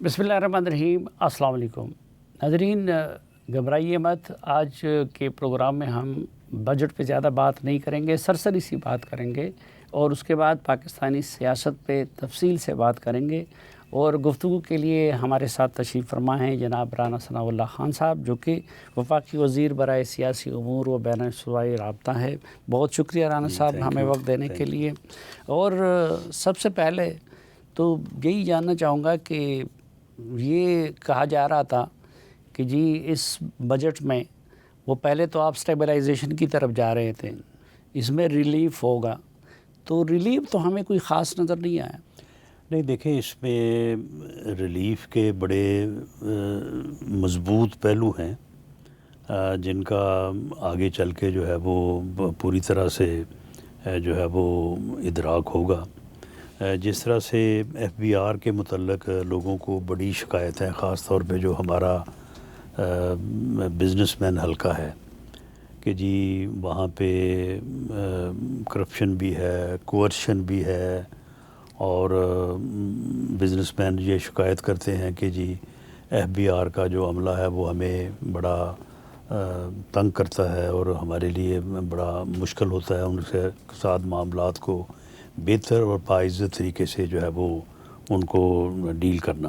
بسم اللہ الرحمن الرحیم۔ السلام علیکم ناظرین، گھبرائیے مت۔ آج کے پروگرام میں ہم بجٹ پہ زیادہ بات نہیں کریں گے، سرسری سی بات کریں گے اور اس کے بعد پاکستانی سیاست پہ تفصیل سے بات کریں گے۔ اور گفتگو کے لیے ہمارے ساتھ تشریف فرما ہیں جناب رانا ثناء اللہ خان صاحب، جو کہ وفاقی وزیر برائے سیاسی امور و بین الصوبائی رابطہ ہے۔ بہت شکریہ رانا صاحب ہمیں وقت دینے کے لیے۔ اور سب سے پہلے تو یہی جاننا چاہوں گا کہ یہ کہا جا رہا تھا کہ جی اس بجٹ میں وہ پہلے تو آپ سٹیبلائزیشن کی طرف جا رہے تھے، اس میں ریلیف ہوگا، تو ریلیف تو ہمیں کوئی خاص نظر نہیں آیا۔ نہیں، دیکھیں اس میں ریلیف کے بڑے مضبوط پہلو ہیں جن کا آگے چل کے جو ہے وہ پوری طرح سے جو ہے وہ ادراک ہوگا۔ جس طرح سے ایف بی آر کے متعلق لوگوں کو بڑی شکایت ہے، خاص طور پہ جو ہمارا بزنس مین حلقہ ہے کہ جی وہاں پہ کرپشن بھی ہے، کوئرشن بھی ہے، اور بزنس مین یہ شکایت کرتے ہیں کہ جی ایف بی آر کا جو عملہ ہے وہ ہمیں بڑا تنگ کرتا ہے اور ہمارے لیے بڑا مشکل ہوتا ہے ان کے ساتھ معاملات کو بہتر اور باعزت طریقے سے جو ہے وہ ان کو ڈیل کرنا۔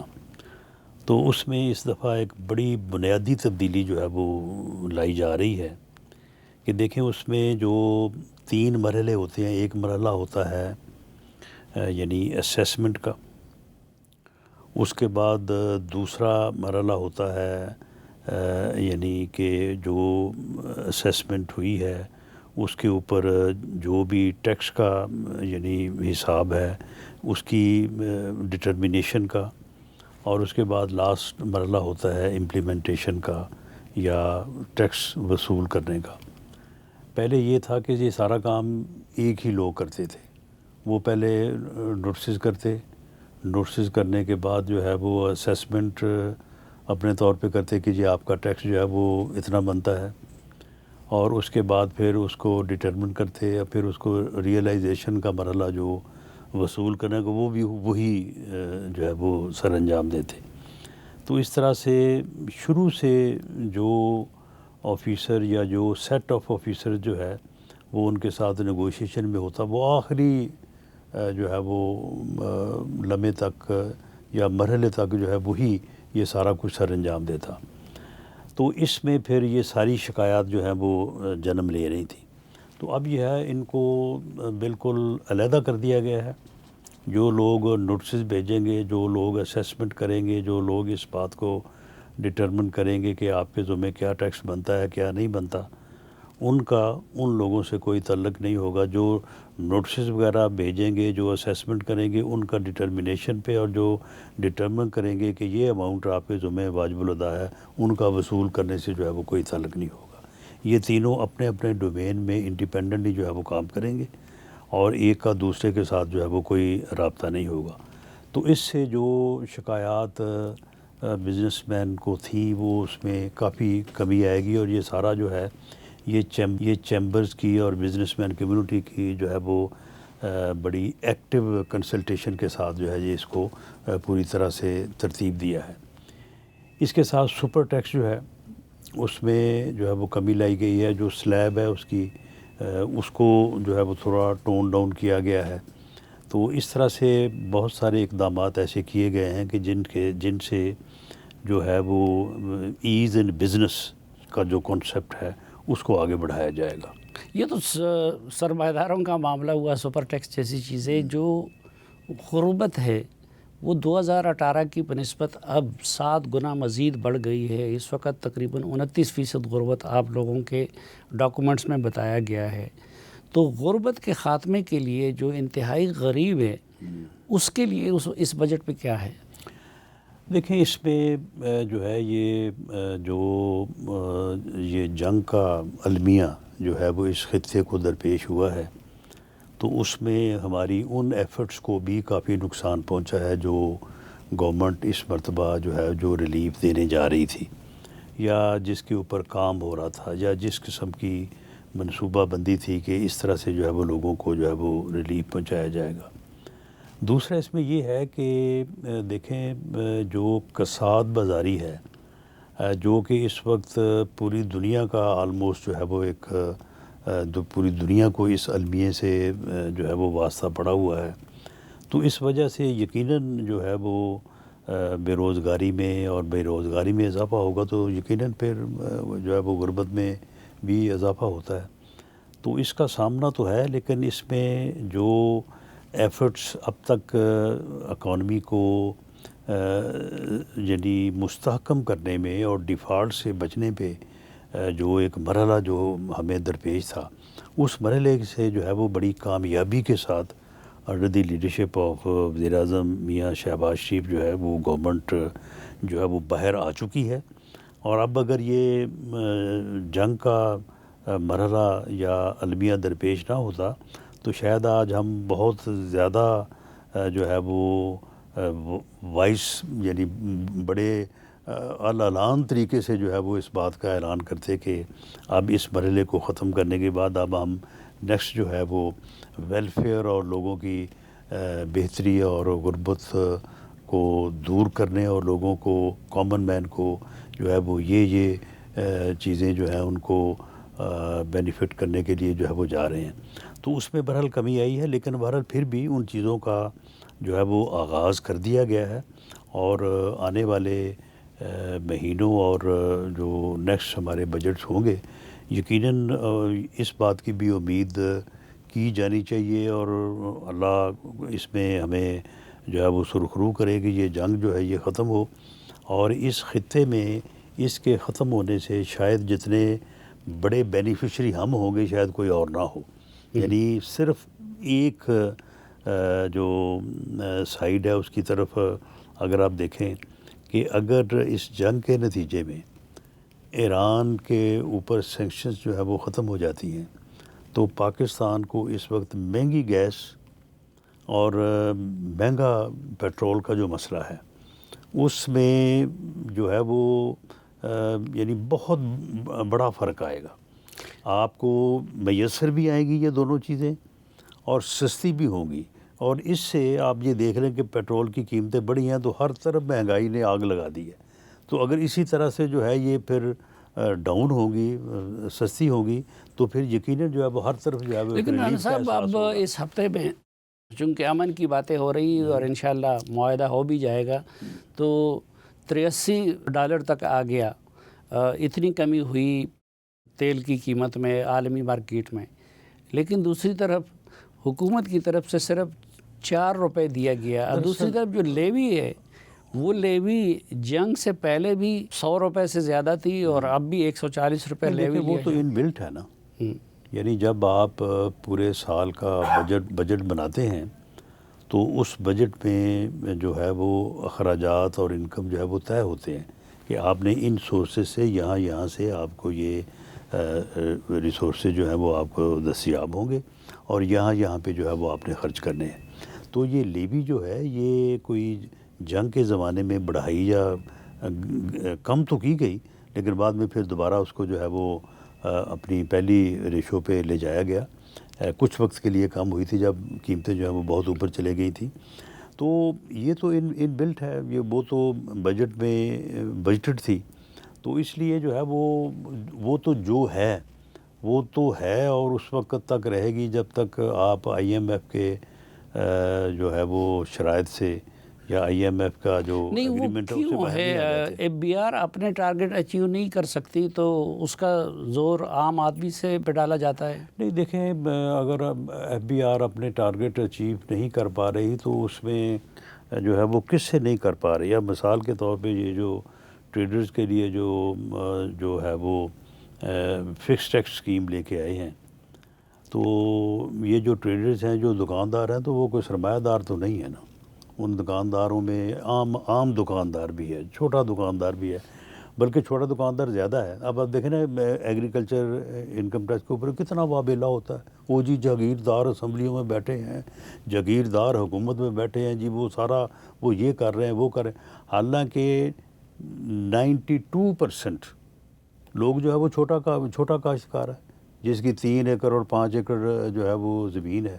تو اس میں اس دفعہ ایک بڑی بنیادی تبدیلی جو ہے وہ لائی جا رہی ہے کہ دیکھیں اس میں جو 3 مرحلے ہوتے ہیں۔ ایک مرحلہ ہوتا ہے یعنی اسیسمنٹ کا، اس کے بعد دوسرا مرحلہ ہوتا ہے یعنی کہ جو اسیسمنٹ ہوئی ہے اس کے اوپر جو بھی ٹیکس کا یعنی حساب ہے اس کی ڈٹرمنیشن کا، اور اس کے بعد لاسٹ مرحلہ ہوتا ہے امپلیمنٹیشن کا یا ٹیکس وصول کرنے کا۔ پہلے یہ تھا کہ یہ سارا کام ایک ہی لوگ کرتے تھے، وہ پہلے نوٹسز کرتے، نوٹسز کرنے کے بعد جو ہے وہ اسیسمنٹ اپنے طور پہ کرتے کہ جی آپ کا ٹیکس جو ہے وہ اتنا بنتا ہے، اور اس کے بعد پھر اس کو ڈٹرمن کرتے یا پھر اس کو ریئلائزیشن کا مرحلہ جو وصول کرنے کا وہ بھی وہی جو ہے وہ سر انجام دیتے۔ تو اس طرح سے شروع سے جو آفیسر یا جو سیٹ آف آفیسر جو ہے وہ ان کے ساتھ نیگوشیشن میں ہوتا، وہ آخری جو ہے وہ لمحے تک یا مرحلے تک جو ہے وہی یہ سارا کچھ سر انجام دیتا۔ تو اس میں پھر یہ ساری شکایات جو ہیں وہ جنم لے رہی تھیں۔ تو اب یہ ہے ان کو بالکل علیحدہ کر دیا گیا ہے۔ جو لوگ نوٹسز بھیجیں گے، جو لوگ اسیسمنٹ کریں گے، جو لوگ اس بات کو ڈٹرمن کریں گے کہ آپ کے ذمہ کیا ٹیکس بنتا ہے کیا نہیں بنتا، ان کا ان لوگوں سے کوئی تعلق نہیں ہوگا۔ جو نوٹسز وغیرہ بھیجیں گے، جو اسیسمنٹ کریں گے، ان کا ڈٹرمنیشن پہ، اور جو ڈٹرمن کریں گے کہ یہ اماؤنٹ آپ کے ذمہ واجب الادا ہے، ان کا وصول کرنے سے جو ہے وہ کوئی تعلق نہیں ہوگا۔ یہ تینوں اپنے اپنے ڈومین میں انڈیپینڈنٹلی جو ہے وہ کام کریں گے اور ایک کا دوسرے کے ساتھ جو ہے وہ کوئی رابطہ نہیں ہوگا۔ تو اس سے جو شکایات بزنس مین کو تھی وہ اس میں کافی کمی آئے گی، اور یہ سارا جو ہے یہ چیمبرز کی اور بزنس مین کمیونٹی کی جو ہے وہ بڑی ایکٹیو کنسلٹیشن کے ساتھ جو ہے یہ اس کو پوری طرح سے ترتیب دیا ہے۔ اس کے ساتھ سپر ٹیکس جو ہے اس میں جو ہے وہ کمی لائی گئی ہے۔ جو سلیب ہے اس کی اس کو جو ہے وہ تھوڑا ٹون ڈاؤن کیا گیا ہے۔ تو اس طرح سے بہت سارے اقدامات ایسے کیے گئے ہیں کہ جن سے جو ہے وہ ایز ان بزنس کا جو کانسیپٹ ہے اس کو آگے بڑھایا جائے گا۔ یہ تو سرمایہ داروں کا معاملہ ہوا، سپر ٹیکس جیسی چیزیں۔ جو غربت ہے وہ 2018 کی بنسبت اب 7 گنا مزید بڑھ گئی ہے۔ اس وقت تقریباً 29% غربت آپ لوگوں کے ڈاکومنٹس میں بتایا گیا ہے۔ تو غربت کے خاتمے کے لیے جو انتہائی غریب ہے اس کے لیے اس بجٹ پہ کیا ہے؟ دیکھیں اس میں جو ہے یہ جنگ کا المیہ جو ہے وہ اس خطے کو درپیش ہوا ہے، تو اس میں ہماری ان ایفرٹس کو بھی کافی نقصان پہنچا ہے جو گورنمنٹ اس مرتبہ جو ہے جو ریلیف دینے جا رہی تھی یا جس کے اوپر کام ہو رہا تھا یا جس قسم کی منصوبہ بندی تھی کہ اس طرح سے جو ہے وہ لوگوں کو جو ہے وہ ریلیف پہنچایا جائے گا۔ دوسرا اس میں یہ ہے کہ دیکھیں جو کساد بازاری ہے جو کہ اس وقت پوری دنیا کا آلموسٹ جو ہے وہ ایک پوری دنیا کو اس المیے سے جو ہے وہ واسطہ پڑا ہوا ہے، تو اس وجہ سے یقیناً جو ہے وہ بے روزگاری میں اور بے روزگاری میں اضافہ ہوگا تو یقیناً پھر جو ہے وہ غربت میں بھی اضافہ ہوتا ہے۔ تو اس کا سامنا تو ہے، لیکن اس میں جو ایفرٹس اب تک اکانومی کو یعنی مستحکم کرنے میں اور ڈیفالٹ سے بچنے پہ جو ایک مرحلہ جو ہمیں درپیش تھا، اس مرحلے سے جو ہے وہ بڑی کامیابی کے ساتھ انڈر دی لیڈرشپ آف وزیر اعظم میاں شہباز شریف جو ہے وہ گورنمنٹ جو ہے وہ باہر آ چکی ہے۔ اور اب اگر یہ جنگ کا مرحلہ یا المیہ درپیش نہ ہوتا تو شاید آج ہم بہت زیادہ جو ہے وہ وائس یعنی بڑے اعلان طریقے سے جو ہے وہ اس بات کا اعلان کرتے کہ اب اس مرحلے کو ختم کرنے کے بعد اب ہم نیکسٹ جو ہے وہ ویلفیئر اور لوگوں کی بہتری اور غربت کو دور کرنے اور لوگوں کو کامن مین کو جو ہے وہ یہ چیزیں جو ہیں ان کو بینیفٹ کرنے کے لیے جو ہے وہ جا رہے ہیں۔ تو اس میں بہرحال کمی آئی ہے، لیکن بہرحال پھر بھی ان چیزوں کا جو ہے وہ آغاز کر دیا گیا ہے، اور آنے والے مہینوں اور جو نیکسٹ ہمارے بجٹس ہوں گے یقیناً اس بات کی بھی امید کی جانی چاہیے، اور اللہ اس میں ہمیں جو ہے وہ سرخرو کرے کہ یہ جنگ جو ہے یہ ختم ہو، اور اس خطے میں اس کے ختم ہونے سے شاید جتنے بڑے بینیفیشری ہم ہوں گے شاید کوئی اور نہ ہو۔ یعنی صرف ایک جو سائیڈ ہے اس کی طرف اگر آپ دیکھیں کہ اگر اس جنگ کے نتیجے میں ایران کے اوپر سینکشنز جو ہے وہ ختم ہو جاتی ہیں تو پاکستان کو اس وقت مہنگی گیس اور مہنگا پیٹرول کا جو مسئلہ ہے اس میں جو ہے وہ یعنی بہت بڑا فرق آئے گا۔ آپ کو میسر بھی آئے گی یہ دونوں چیزیں اور سستی بھی ہوں گی، اور اس سے آپ یہ دیکھ لیں کہ پیٹرول کی قیمتیں بڑھی ہیں تو ہر طرف مہنگائی نے آگ لگا دی ہے۔ تو اگر اسی طرح سے جو ہے یہ پھر ڈاؤن ہوگی، سستی ہوگی، تو پھر یقیناً جو ہے وہ ہر طرف جو ہے وہ لیکن رانا ریلیف کا صاحب احساس اب ہوگا۔ اس ہفتے میں چونکہ امن کی باتیں ہو رہی اور انشاءاللہ معاہدہ ہو بھی جائے گا تو $83 تک آ گیا، اتنی کمی ہوئی تیل کی قیمت میں عالمی مارکیٹ میں، لیکن دوسری طرف حکومت کی طرف سے صرف $4 دیا گیا، اور دوسری طرف جو لیوی ہے وہ لیوی جنگ سے پہلے بھی $100 سے زیادہ تھی اور اب بھی $140 لیوی وہ لیا تو ان بلٹ ہے نا، یعنی جب آپ پورے سال کا بجٹ بناتے ہیں تو اس بجٹ میں جو ہے وہ اخراجات اور انکم جو ہے وہ طے ہوتے ہیں کہ آپ نے ان سورسز سے یہاں سے آپ کو یہ ریسورسز جو ہیں وہ آپ کو دستیاب ہوں گے، اور یہاں پہ جو ہے وہ آپ نے خرچ کرنے ہیں۔ تو یہ لیوی جو ہے یہ کوئی جنگ کے زمانے میں بڑھائی یا کم تو کی گئی، لیکن بعد میں پھر دوبارہ اس کو جو ہے وہ اپنی پہلی ریشو پہ لے جایا گیا۔ کچھ وقت کے لیے کم ہوئی تھی جب قیمتیں جو ہے وہ بہت اوپر چلے گئی تھیں، تو یہ تو ان بلٹ ہے، وہ تو بجٹ میں بجٹڈ تھی، تو اس لیے جو ہے وہ تو جو ہے وہ تو ہے، اور اس وقت تک رہے گی جب تک آپ IMF کے جو ہے وہ شرائط سے یا IMF کا جو ایگریمنٹ ہے اس سے باہر نہیں آ جاتے۔ FBR اپنے ٹارگٹ اچیو نہیں کر سکتی تو اس کا زور عام آدمی سے پہ ڈالا جاتا ہے؟ نہیں دیکھیں، اگر FBR اپنے ٹارگٹ اچیو نہیں کر پا رہی تو اس میں جو ہے وہ کس سے نہیں کر پا رہی؟ یا مثال کے طور پہ یہ جو ٹریڈرز کے لیے جو ہے وہ فکس ٹیکس اسکیم لے کے آئے ہیں، تو یہ جو ٹریڈرز ہیں جو دکاندار ہیں تو وہ کوئی سرمایہ دار تو نہیں ہے نا، ان دکانداروں میں عام دکاندار بھی ہے، چھوٹا دکاندار بھی ہے، بلکہ چھوٹا دکاندار زیادہ ہے۔ اب آپ دیکھیں نا ایگریکلچر انکم ٹیکس کے اوپر کتنا وابلہ ہوتا ہے، وہ جی جاگیردار اسمبلیوں میں بیٹھے ہیں، جاگیردار حکومت میں بیٹھے ہیں، جی وہ سارا وہ یہ کر رہے ہیں وہ کر رہے ہیں، حالانکہ 92% لوگ جو ہے وہ چھوٹا کاشتکار ہے، جس کی 3 ایکڑ اور 5 ایکڑ جو ہے وہ زمین ہے،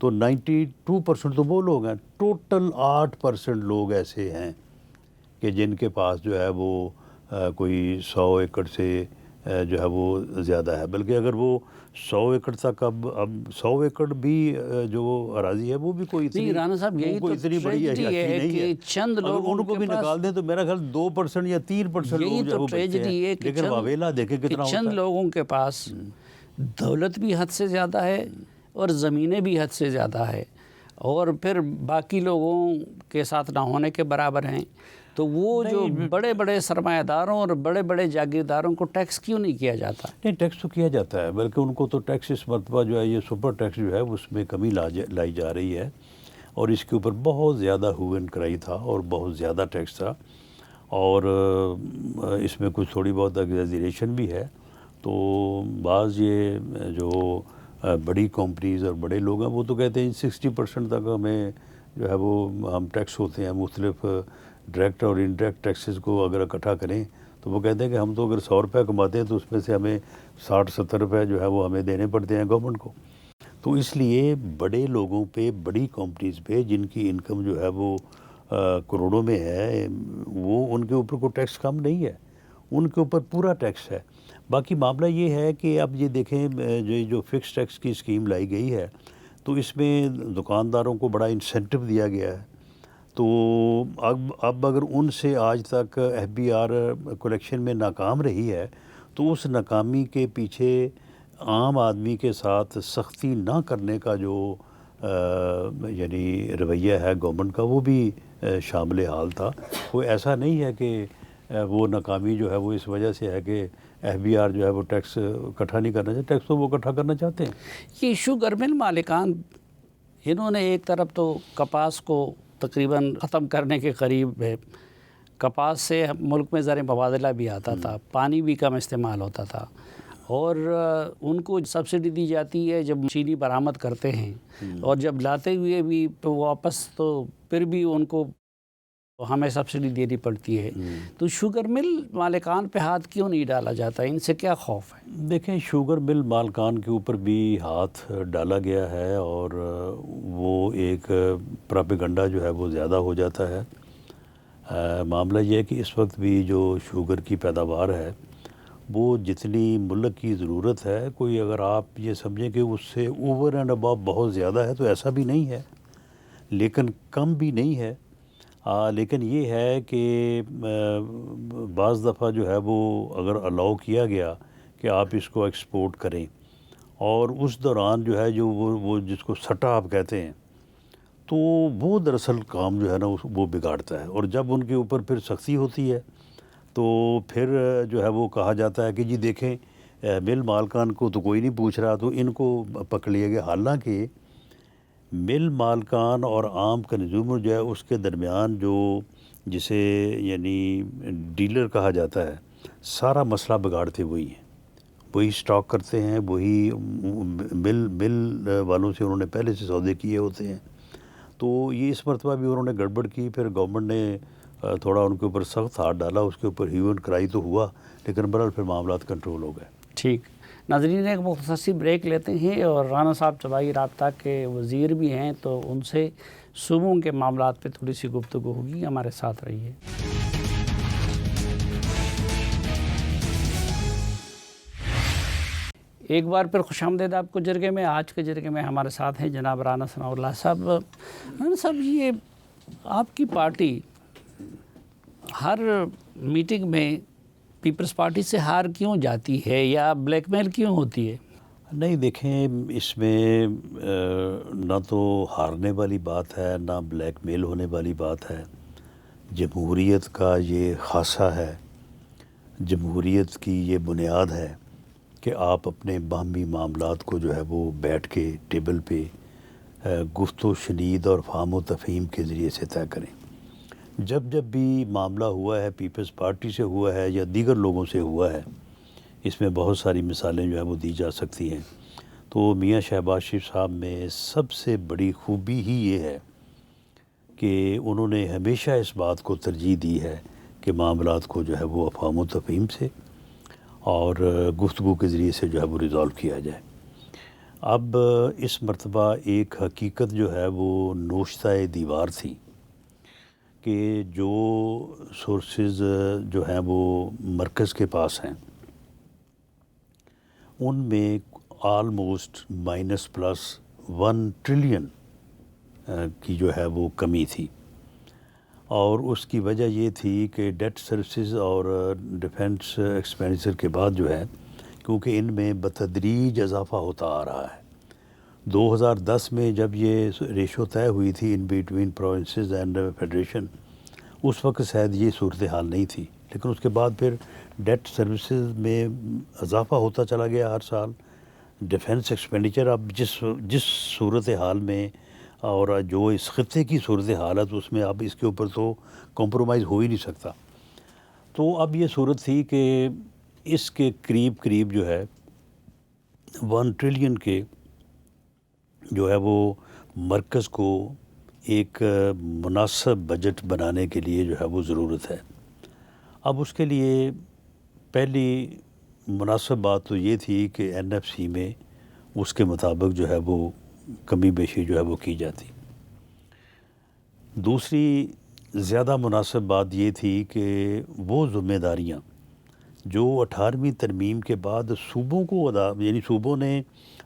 تو 92% تو وہ لوگ ہیں. ٹوٹل 8% لوگ ایسے ہیں کہ جن کے پاس جو ہے وہ کوئی 100 ایکڑ سے جو ہے وہ زیادہ ہے. بلکہ اگر وہ 100 ایکڑ تک اب 100 ایکڑ بھی جو اراضی ہے وہ بھی کوئی اتنی رانا صاحب یہی تو اتنی بڑی ٹریجڈی عیاشی ہے نہیں ہے. کہ چند اگر لوگوں ان کو کے بھی پاس نکال دیں تو میرا خیال 2% یا 3% یہی لوگ جو ہے تو وہ بچتے ٹریجڈی ہے ہیں. کہ لیکن واویلا دیکھیں کتنا ہوتا چند ہے. لوگوں کے پاس دولت بھی حد سے زیادہ ہے اور زمینیں بھی حد سے زیادہ ہے اور پھر باقی لوگوں کے ساتھ نہ ہونے کے برابر ہیں. تو وہ جو بڑے بڑے سرمایہ داروں اور بڑے بڑے جاگیرداروں کو ٹیکس کیوں نہیں کیا جاتا؟ نہیں ٹیکس تو کیا جاتا ہے، بلکہ ان کو تو ٹیکس اس مرتبہ جو ہے یہ سپر ٹیکس جو ہے اس میں کمی لائی جا رہی ہے اور اس کے اوپر بہت زیادہ ہو اینڈ کرائی تھا اور بہت زیادہ ٹیکس تھا اور اس میں کچھ تھوڑی بہت ایگزیجریشن بھی ہے. تو بعض یہ جو بڑی کمپنیز اور بڑے لوگ ہیں وہ تو کہتے ہیں 60% تک ہمیں جو ہے وہ ہم ٹیکس ہوتے ہیں. مختلف ڈائریکٹ اور انڈائریکٹ ٹیکسز کو اگر اکٹھا کریں تو وہ کہتے ہیں کہ ہم تو اگر 100 روپے کماتے ہیں تو اس میں سے ہمیں 60-70 روپے جو ہے وہ ہمیں دینے پڑتے ہیں گورنمنٹ کو. تو اس لیے بڑے لوگوں پہ، بڑی کمپنیز پہ جن کی انکم جو ہے وہ کروڑوں میں ہے، وہ ان کے اوپر کوئی ٹیکس کم نہیں ہے، ان کے اوپر پورا ٹیکس ہے. باقی معاملہ یہ ہے کہ اب یہ دیکھیں جو فکس ٹیکس کی اسکیم لائی گئی ہے تو اس میں دکانداروں کو بڑا انسینٹو دیا گیا ہے. تو اب اگر ان سے آج تک FBR کلیکشن میں ناکام رہی ہے تو اس ناکامی کے پیچھے عام آدمی کے ساتھ سختی نہ کرنے کا جو یعنی رویہ ہے گورنمنٹ کا وہ بھی شامل حال تھا. کوئی ایسا نہیں ہے کہ وہ ناکامی جو ہے وہ اس وجہ سے ہے کہ FBR جو ہے وہ ٹیکس اکٹھا نہیں کرنا چاہتے. ٹیکس تو وہ اکٹھا کرنا چاہتے ہیں. یہ شوگر مل مالکان انہوں نے ایک طرف تو کپاس کو تقریباً ختم کرنے کے قریب ہے. کپاس سے ملک میں زر مبادلہ بھی آتا تھا، پانی بھی کم استعمال ہوتا تھا اور ان کو سبسڈی دی جاتی ہے جب چینی برآمد کرتے ہیں اور جب لاتے ہوئے بھی تو واپس تو پھر بھی ان کو ہمیں سبسڈی دینی پڑتی ہے. تو شوگر مل مالکان پہ ہاتھ کیوں نہیں ڈالا جاتا؟ ان سے کیا خوف ہے؟ دیکھیں شوگر مل مالکان کے اوپر بھی ہاتھ ڈالا گیا ہے اور وہ ایک پراپیگنڈا جو ہے وہ زیادہ ہو جاتا ہے. معاملہ یہ ہے کہ اس وقت بھی جو شوگر کی پیداوار ہے وہ جتنی ملک کی ضرورت ہے، کوئی اگر آپ یہ سمجھیں کہ اس سے اوور اینڈ ابو بہت زیادہ ہے تو ایسا بھی نہیں ہے، لیکن کم بھی نہیں ہے. لیکن یہ ہے کہ بعض دفعہ جو ہے وہ اگر الاؤ کیا گیا کہ آپ اس کو ایکسپورٹ کریں اور اس دوران جو ہے جو وہ جس کو سٹا آپ کہتے ہیں تو وہ دراصل کام جو ہے نا وہ بگاڑتا ہے. اور جب ان کے اوپر پھر سختی ہوتی ہے تو پھر جو ہے وہ کہا جاتا ہے کہ جی دیکھیں مل مالکان کو تو کوئی نہیں پوچھ رہا تو ان کو پکڑ لیا گیا. حالانکہ مل مالکان اور عام کنزیومر جو ہے اس کے درمیان جو جسے یعنی ڈیلر کہا جاتا ہے، سارا مسئلہ بگاڑتے وہی ہیں، وہی سٹاک کرتے ہیں، وہی مل والوں سے انہوں نے پہلے سے سودے کیے ہوتے ہیں. تو یہ اس مرتبہ بھی انہوں نے گڑبڑ کی، پھر گورنمنٹ نے تھوڑا ان کے اوپر سخت ہاتھ ڈالا، اس کے اوپر ہیو اینڈ کرائی تو ہوا لیکن بہرحال پھر معاملات کنٹرول ہو گئے. ٹھیک ناظرین، ایک مختصر بریک لیتے ہیں اور رانا صاحب طباعی رابطہ کے وزیر بھی ہیں تو ان سے صوبوں کے معاملات پہ تھوڑی سی گفتگو ہوگی. ہمارے ساتھ رہیے. ایک بار پھر خوش آمدید آپ کو جرگے میں. آج کے جرگے میں ہمارے ساتھ ہیں جناب رانا ثناء اللہ صاحب. رانا صاحب، یہ آپ کی پارٹی ہر میٹنگ میں پیپلز پارٹی سے ہار کیوں جاتی ہے یا بلیک میل کیوں ہوتی ہے؟ نہیں دیکھیں، اس میں نہ تو ہارنے والی بات ہے نہ بلیک میل ہونے والی بات ہے. جمہوریت کا یہ خاصہ ہے، جمہوریت کی یہ بنیاد ہے کہ آپ اپنے باہمی معاملات کو جو ہے وہ بیٹھ کے ٹیبل پہ گفت و شنید اور فہم و تفہیم کے ذریعے سے طے کریں. جب بھی معاملہ ہوا ہے، پیپلز پارٹی سے ہوا ہے یا دیگر لوگوں سے ہوا ہے، اس میں بہت ساری مثالیں جو ہیں وہ دی جا سکتی ہیں. تو میاں شہباز شریف صاحب میں سب سے بڑی خوبی ہی یہ ہے کہ انہوں نے ہمیشہ اس بات کو ترجیح دی ہے کہ معاملات کو جو ہے وہ افہام و تفہیم سے اور گفتگو کے ذریعے سے جو ہے وہ ریزالو کیا جائے. اب اس مرتبہ ایک حقیقت جو ہے وہ نوشتہ دیوار تھی کہ جو سورسز جو ہیں وہ مرکز کے پاس ہیں ان میں آلموسٹ -+1 ٹریلین کی جو ہے وہ کمی تھی، اور اس کی وجہ یہ تھی کہ ڈیٹ سروسز اور ڈیفنس ایکسپینڈیچر کے بعد جو ہے، کیونکہ ان میں بتدریج اضافہ ہوتا آ رہا ہے۔ 2010 میں جب یہ ریشو طے ہوئی تھی in between provinces and federation, اس وقت شاید یہ صورتحال نہیں تھی، لیکن اس کے بعد پھر ڈیٹ سروسز میں اضافہ ہوتا چلا گیا ہر سال۔ ڈیفنس ایکسپینڈیچر اب جس صورتحال میں اور جو اس خطے کی صورتحال ہے تو اس میں اب اس کے اوپر تو کمپرومائز ہو ہی نہیں سکتا۔ تو اب یہ صورت تھی کہ اس کے قریب جو ہے 1 ٹریلین کے جو ہے وہ مرکز کو ایک مناسب بجٹ بنانے کے لیے جو ہے وہ ضرورت ہے۔ اب اس کے لیے پہلی مناسب بات تو یہ تھی کہ NFC میں اس کے مطابق جو ہے وہ کمی بیشی جو ہے وہ کی جاتی۔ دوسری زیادہ مناسب بات یہ تھی کہ وہ ذمہ داریاں جو 18ویں ترمیم کے بعد صوبوں کو یعنی صوبوں نے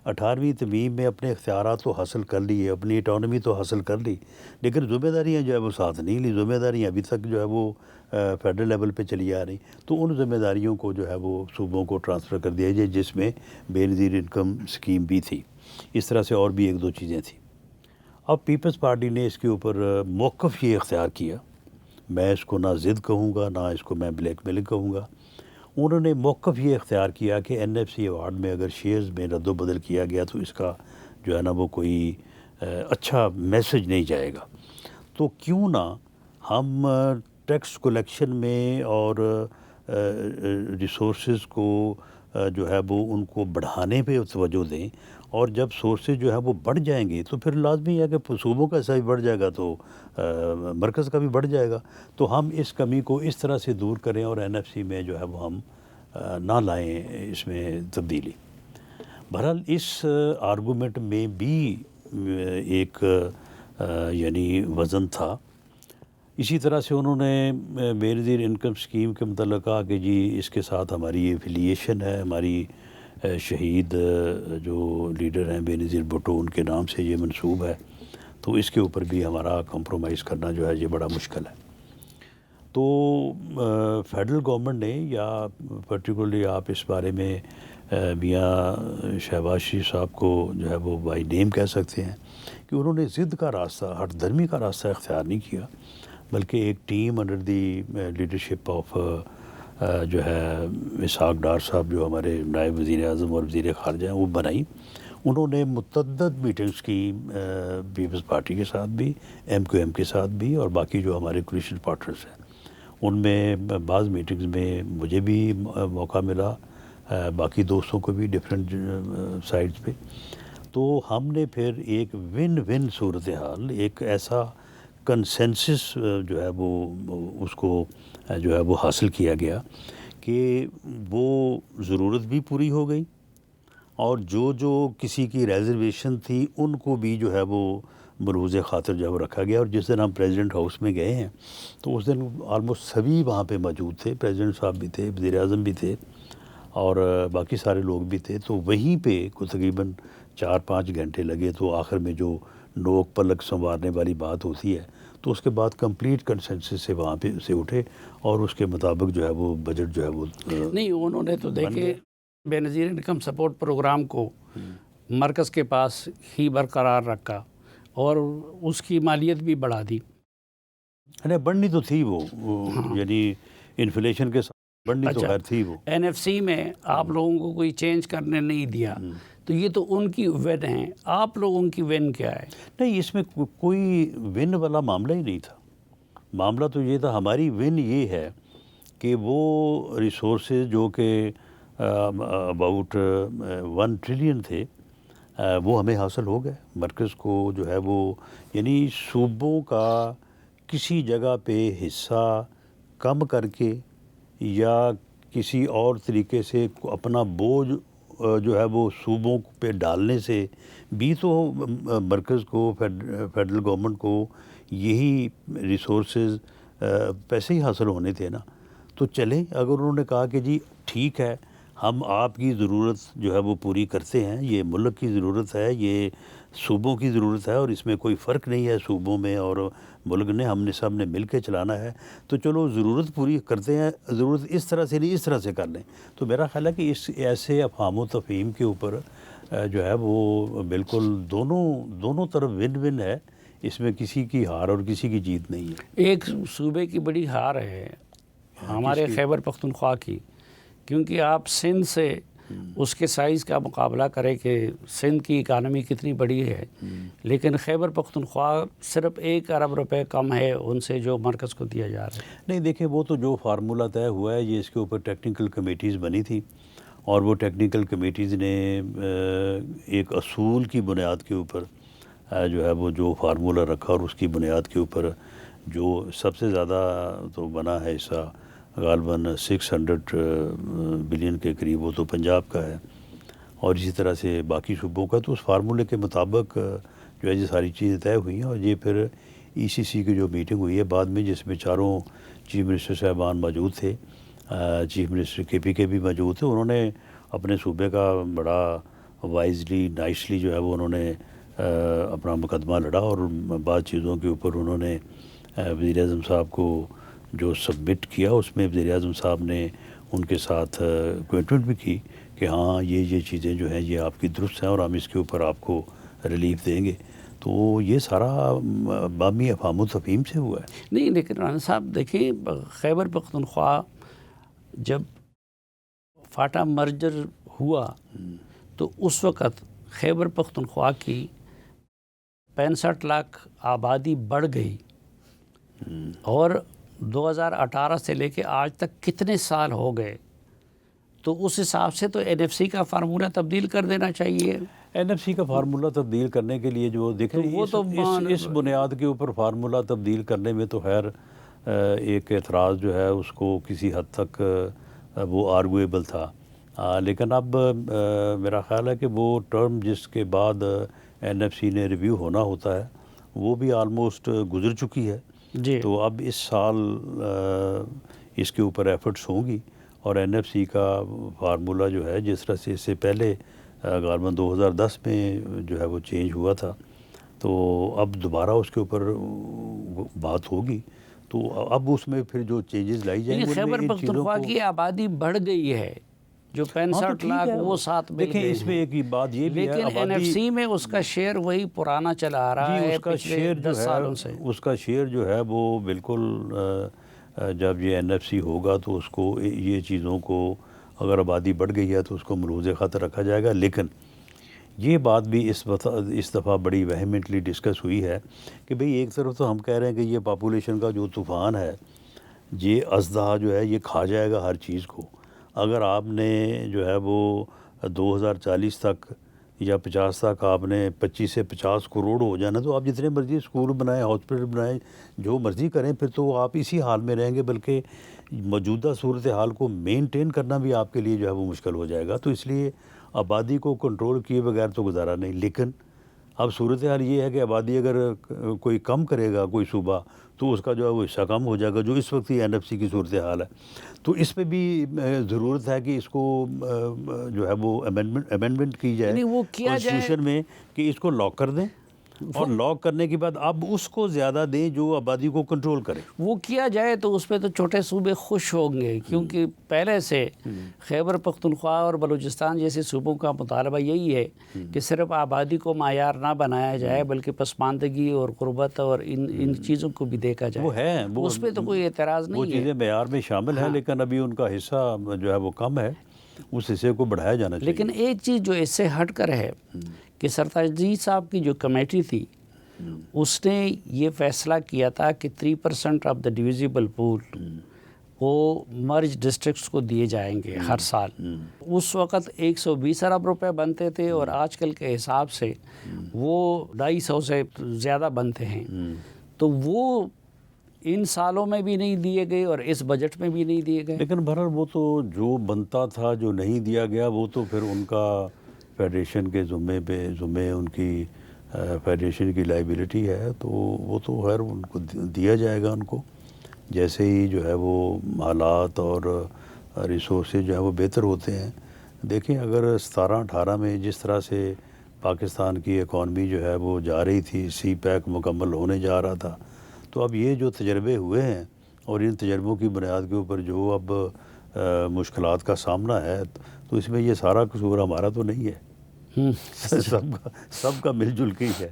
18ویں ترمیم میں اپنے اختیارات تو حاصل کر لیے، اپنی اٹانومی تو حاصل کر لی، لیکن ذمہ داریاں جو ہے وہ ساتھ نہیں لی۔ ذمہ داریاں ابھی تک جو ہے وہ فیڈرل لیول پہ چلی آ رہی، تو ان ذمہ داریوں کو جو ہے وہ صوبوں کو ٹرانسفر کر دیا جائے، جس میں بے نظیر انکم اسکیم بھی تھی۔ اس طرح سے اور بھی ایک دو چیزیں تھیں۔ اب پیپلز پارٹی نے اس کے اوپر موقف یہ اختیار کیا، میں اس کو نہ ضد کہوں گا، نہ اس کو میں بلیک میلنگ کہوں گا، انہوں نے موقف یہ اختیار کیا کہ NFC ایوارڈ میں اگر شیئرز میں رد و بدل کیا گیا تو اس کا جو ہے نا وہ کوئی اچھا میسج نہیں جائے گا، تو کیوں نہ ہم ٹیکس کلیکشن میں اور ریسورسز کو جو ہے وہ ان کو بڑھانے پہ توجہ دیں، اور جب سورسز جو ہے وہ بڑھ جائیں گے تو پھر لازمی ہے کہ صوبوں کا حصہ بھی بڑھ جائے گا تو مرکز کا بھی بڑھ جائے گا، تو ہم اس کمی کو اس طرح سے دور کریں اور NFC میں جو ہے وہ ہم نہ لائیں اس میں تبدیلی۔ بہرحال اس آرگومنٹ میں بھی ایک یعنی وزن تھا۔ اسی طرح سے انہوں نے بے نظیر انکم اسکیم کے متعلق کہا کہ جی اس کے ساتھ ہماری ایفیلیشن ہے، ہماری شہید جو لیڈر ہیں بے نظیر بھٹو ان کے نام سے یہ منسوب ہے، تو اس کے اوپر بھی ہمارا کمپرومائز کرنا جو ہے یہ بڑا مشکل ہے۔ تو فیڈرل گورنمنٹ نے، یا پرٹیکولرلی آپ اس بارے میں میاں شہباز شریف صاحب کو جو ہے وہ بائی نیم کہہ سکتے ہیں، کہ انہوں نے ضد کا راستہ، ہٹ دھرمی کا راستہ اختیار نہیں کیا، بلکہ ایک team under the leadership of جو ہے اسحاق ڈار صاحب جو ہمارے نائب وزیر اعظم اور وزیر خارجہ ہیں وہ بنائی۔ انہوں نے متعدد میٹنگز کی پیپلز پارٹی کے ساتھ بھی، MQM کے ساتھ بھی، اور باقی جو ہمارے کولیشن پارٹنرز ہیں ان میں بعض میٹنگز میں مجھے بھی موقع ملا، باقی دوستوں کو بھی ڈفرینٹ سائٹس پہ، تو ہم نے پھر ایک ون ون صورتحال، ایک ایسا کنسنسس جو ہے وہ اس کو جو ہے وہ حاصل کیا گیا کہ وہ ضرورت بھی پوری ہو گئی، اور جو کسی کی ریزرویشن تھی ان کو بھی جو ہے وہ ملحوظ خاطر جو ہے وہ رکھا گیا۔ اور جس دن ہم پریزیڈنٹ ہاؤس میں گئے ہیں تو اس دن آلموسٹ سبھی وہاں پہ موجود تھے، پریزیڈنٹ صاحب بھی تھے، وزیر اعظم بھی تھے، اور باقی سارے لوگ بھی تھے، تو وہیں پہ کوئی تقریباً 4-5 گھنٹے لگے، تو آخر میں جو نوک پلک سنوارنے والی بات ہوتی ہے تو اس کے بعد کمپلیٹ کنسنسس سے وہاں پہ سے اٹھے، اور اس کے مطابق جو ہے وہ بجٹ جو ہے وہ نہیں، انہوں نے تو دیکھے بے نظیر انکم سپورٹ پروگرام کو مرکز کے پاس ہی برقرار رکھا اور اس کی مالیت بھی بڑھا دی۔ بڑھنی تو تھی وہ یعنی انفلیشن کے ساتھ بڑھنی تو خیر تھی وہ۔ NFC میں آپ لوگوں کو کوئی چینج کرنے نہیں دیا، تو یہ تو ان کی ون ہے، آپ لوگوں کی ون کیا ہے؟ نہیں، اس میں کوئی ون والا معاملہ ہی نہیں تھا۔ معاملہ تو یہ تھا، ہماری ون یہ ہے کہ وہ ریسورسز جو کہ اباؤٹ 1 ٹریلین تھے وہ ہمیں حاصل ہو گئے۔ مرکز کو جو ہے وہ یعنی صوبوں کا کسی جگہ پہ حصہ کم کر کے یا کسی اور طریقے سے اپنا بوجھ جو ہے وہ صوبوں پہ ڈالنے سے بھی تو مرکز کو فیڈرل گورنمنٹ کو یہی ریسورسز پیسے ہی حاصل ہونے تھے نا. تو چلیں اگر انہوں نے کہا کہ جی ٹھیک ہے ہم آپ کی ضرورت جو ہے وہ پوری کرتے ہیں, یہ ملک کی ضرورت ہے, یہ صوبوں کی ضرورت ہے اور اس میں کوئی فرق نہیں ہے صوبوں میں اور ملک نے, ہم نے سب نے مل کے چلانا ہے, تو چلو ضرورت پوری کرتے ہیں, ضرورت اس طرح سے نہیں اس طرح سے کر لیں. تو میرا خیال ہے کہ اس ایسے افہام و تفہیم کے اوپر جو ہے وہ بالکل دونوں طرف ون ون ہے, اس میں کسی کی ہار اور کسی کی جیت نہیں ہے. ایک صوبے کی بڑی ہار ہے ہمارے خیبر پختونخوا کی, کیونکہ آپ سندھ سے اس کے سائز کا مقابلہ کریں کہ سندھ کی اکانومی کتنی بڑی ہے, لیکن خیبر پختونخوا صرف 1 ارب روپے کم ہے ان سے جو مرکز کو دیا جا رہا ہے. نہیں دیکھیں وہ تو جو فارمولہ طے ہوا ہے یہ اس کے اوپر ٹیکنیکل کمیٹیز بنی تھی اور وہ ٹیکنیکل کمیٹیز نے ایک اصول کی بنیاد کے اوپر جو ہے وہ جو فارمولہ رکھا اور اس کی بنیاد کے اوپر جو سب سے زیادہ تو بنا ہے حصہ غالباً 600 بلین کے قریب وہ تو پنجاب کا ہے اور اسی طرح سے باقی صوبوں کا. تو اس فارمولے کے مطابق جو ہے یہ ساری چیزیں طے ہوئی ہیں اور یہ پھر ECC کی جو میٹنگ ہوئی ہے بعد میں جس میں چاروں چیف منسٹر صاحبان موجود تھے, چیف منسٹر KP کے بھی موجود تھے, انہوں نے اپنے صوبے کا بڑا وائزلی نائسلی جو ہے وہ انہوں نے اپنا مقدمہ لڑا اور بعض چیزوں کے اوپر انہوں نے وزیر اعظم صاحب کو جو سبمٹ کیا اس میں وزیر اعظم صاحب نے ان کے ساتھ کومٹمنٹ بھی کی کہ ہاں یہ چیزیں جو ہیں یہ آپ کی درست ہیں اور ہم اس کے اوپر آپ کو ریلیف دیں گے. تو یہ سارا بامی افہام و تفہیم سے ہوا ہے. نہیں لیکن رانا صاحب دیکھیں خیبر پختونخوا جب فاٹا مرجر ہوا تو اس وقت خیبر پختونخوا کی 65 لاکھ آبادی بڑھ گئی اور 2018 سے لے کے آج تک کتنے سال ہو گئے, تو اس حساب سے تو NFC کا فارمولہ تبدیل کر دینا چاہیے. NFC کا فارمولہ تبدیل کرنے کے لیے جو دیکھیں اس بنیاد کے اوپر فارمولہ تبدیل کرنے میں تو خیر ایک اعتراض جو ہے اس کو کسی حد تک وہ آرگویبل تھا, لیکن اب میرا خیال ہے کہ وہ ٹرم جس کے بعد NFC نے ریویو ہونا ہوتا ہے وہ بھی آلموسٹ گزر چکی ہے جی. تو اب اس سال اس کے اوپر ایفرٹس ہوں گی اور NFC کا فارمولہ جو ہے جس طرح سے اس سے پہلے غالباً 2010 میں جو ہے وہ چینج ہوا تھا تو اب دوبارہ اس کے اوپر بات ہوگی, تو اب اس میں پھر جو چینجز لائی جائیں گے. خیبر پختونخوا کی آبادی بڑھ گئی ہے جو 65 لاکھ وہ 7 مل دیکھیں گئے اس میں ایک بات یہ بھی ہے لیکن NFC میں اس کا شیئر وہی پرانا چلا آ رہا ہے اس کا شیئر 10 سالوں سے. اس کا شیئر جو ہے وہ بالکل جب یہ NFC ہوگا تو اس کو یہ چیزوں کو اگر آبادی بڑھ گئی ہے تو اس کو ملحوظ خاطر رکھا جائے گا. لیکن یہ بات بھی اس دفعہ بڑی وہیمنٹلی ڈسکس ہوئی ہے کہ بھئی ایک طرف تو ہم کہہ رہے ہیں کہ یہ پاپولیشن کا جو طوفان ہے یہ اژدہا جو ہے یہ کھا جائے گا ہر چیز کو. اگر آپ نے جو ہے وہ 2040 تک یا 50 تک آپ نے 25 سے 50 کروڑ ہو جانا تو آپ جتنے مرضی اسکول بنائیں ہاسپٹل بنائیں جو مرضی کریں پھر تو آپ اسی حال میں رہیں گے, بلکہ موجودہ صورتحال کو مینٹین کرنا بھی آپ کے لیے جو ہے وہ مشکل ہو جائے گا. تو اس لیے آبادی کو کنٹرول کیے بغیر تو گزارا نہیں. لیکن اب صورتحال یہ ہے کہ آبادی اگر کوئی کم کرے گا کوئی صوبہ تو اس کا جو ہے وہ حصہ کم ہو جائے گا, جو اس وقت یہ NFC کی صورتحال ہے. تو اس پہ بھی ضرورت ہے کہ اس کو جو ہے وہ امینڈمنٹ کی جائے کانسٹیٹیوشن میں کہ اس کو لاک کر دیں اور لاک کرنے کے بعد اب اس کو زیادہ دیں جو آبادی کو کنٹرول کرے. وہ کیا جائے تو اس پہ تو چھوٹے صوبے خوش ہوں گے, کیونکہ پہلے سے خیبر پختونخوا اور بلوچستان جیسے صوبوں کا مطالبہ یہی ہے کہ صرف آبادی کو معیار نہ بنایا جائے بلکہ پسماندگی اور غربت اور ان چیزوں کو بھی دیکھا جائے. وہ ہے اس پہ تو کوئی اعتراض نہیں ہے, وہ چیزیں معیار میں شامل ہیں, لیکن ابھی ان کا حصہ جو ہے وہ کم ہے, اس حصے کو بڑھایا جانا چاہیے. لیکن ایک چیز جو اس سے ہٹ کر ہے کہ سرتاج صاحب کی جو کمیٹی تھی اس نے یہ فیصلہ کیا تھا کہ 3% آف دا ڈویزیبل پول وہ مرج ڈسٹرکٹس کو دیے جائیں گے ہر سال. اس وقت 120 ارب روپے بنتے تھے اور آج کل کے حساب سے وہ 250 سے زیادہ بنتے ہیں. تو وہ ان سالوں میں بھی نہیں دیے گئے اور اس بجٹ میں بھی نہیں دیے گئے. لیکن بہرحال وہ تو جو بنتا تھا جو نہیں دیا گیا وہ تو پھر ان کا فیڈریشن کے ذمے ان کی فیڈریشن کی لائبلٹی ہے، تو وہ تو خیر ان کو دیا جائے گا ان کو، جیسے ہی جو ہے وہ حالات اور ریسورسز جو ہے وہ بہتر ہوتے ہیں. دیکھیں اگر 17-18 میں جس طرح سے پاکستان کی اکانومی جو ہے وہ جا رہی تھی، سی پیک مکمل ہونے جا رہا تھا، تو اب یہ جو تجربے ہوئے ہیں اور ان تجربوں کی بنیاد کے اوپر جو اب مشکلات کا سامنا ہے، تو اس میں یہ سارا قصور ہمارا تو نہیں ہے، سب کا مل جل کے ہی ہے.